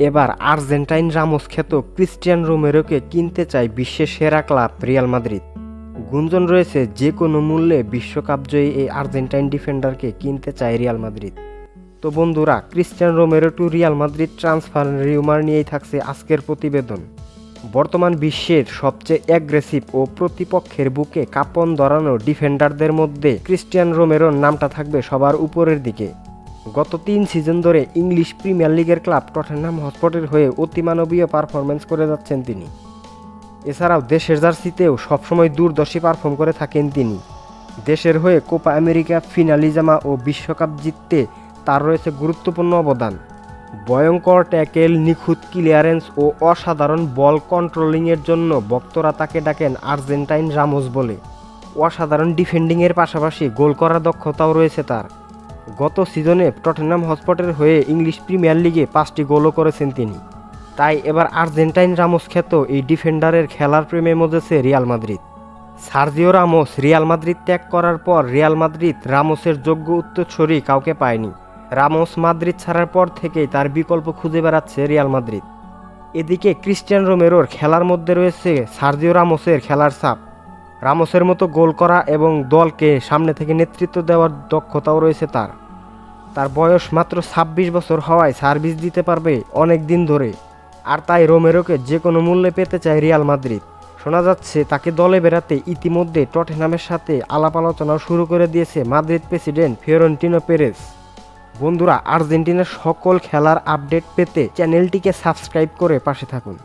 এবার Argentine Ramos খ্যাত Cristian রোমেরোকে কিনতে চায় বিশ্বের সেরা ক্লাব রিয়াল মাদ্রিদ। গুঞ্জন রয়েছে যে কোনো মূল্যে বিশ্বকাপজয়ী এই আর্জেন্টাইন ডিফেন্ডারকে কিনতে চায় রিয়াল মাদ্রিদ। তো বন্ধুরা, Cristian Romero to Real Madrid transfer rumour নিয়েই থাকছে আজকের প্রতিবেদন। বর্তমান বিশ্বের সবচেয়ে অ্যাগ্রেসিভ ও প্রতিপক্ষের বুকে কাঁপন ধরানো ডিফেন্ডারদের মধ্যে ক্রিস্টিয়ান রোমেরোর নামটা থাকবে সবার উপরের দিকে। গত 3 সিজন ধরে ইংলিশ প্রিমিয়ার লিগের ক্লাব টটেনহাম হটস্পারের হয়ে অতিমানবীয় পারফরম্যান্স করে যাচ্ছেন তিনি। এছাড়াও দেশের জার্সিতেও সবসময় দূরদর্শী পারফর্ম করে থাকেন তিনি। দেশের হয়ে কোপা আমেরিকা ফিনালিজামা ও বিশ্বকাপ জিততে তার রয়েছে গুরুত্বপূর্ণ অবদান। ভয়ঙ্কর ট্যাকেল, নিখুঁত ক্লিয়ারেন্স ও অসাধারণ বল কন্ট্রোলিংয়ের জন্য ভক্তরা তাকে ডাকেন আর্জেন্টাইন রামোস বলে। অসাধারণ ডিফেন্ডিংয়ের পাশাপাশি গোল করার দক্ষতাও রয়েছে তার। গত সিজনে টটেনহাম হটস্পারের হয়ে ইংলিশ প্রিমিয়ার লিগে 5টি গোলও করেছেন তিনি। তাই এবার আর্জেন্টাইন রামোস খ্যাত এই ডিফেন্ডারের খেলার প্রেমে মজেছে Real Madrid. Sergio Ramos Real Madrid ত্যাগ করার পর রিয়াল মাদ্রিদ রামোসের যোগ্য উত্তরসূরি কাউকে পায়নি। রামোস মাদ্রিদ ছাড়ার পর থেকেই তার বিকল্প খুঁজে বেড়াচ্ছে রিয়াল মাদ্রিদ। এদিকে ক্রিস্টিয়ান রোমেরোর খেলার মধ্যে রয়েছে সার্জিও রামোসের খেলার ছাপ। রামোসের মতো গোল করা এবং দলকে সামনে থেকে নেতৃত্ব দেওয়ার দক্ষতাও রয়েছে তার। তার বয়স মাত্র 26 বছর হওয়ায় সার্ভিস দিতে পারবে অনেক দিন ধরে। আর তাই রোমেরোকে যে কোনো মূল্যে পেতে চায় রিয়াল মাদ্রিদ। শোনা যাচ্ছে তাকে দলে বেড়াতে ইতিমধ্যে টটেনহামের সাথে আলাপ আলোচনাও শুরু করে দিয়েছে মাদ্রিদ প্রেসিডেন্ট ফিওরেন্তিনো পেরেজ। বন্ধুরা, আর্জেন্টিনার সকল খেলার আপডেট পেতে চ্যানেলটিকে সাবস্ক্রাইব করে পাশে থাকুন।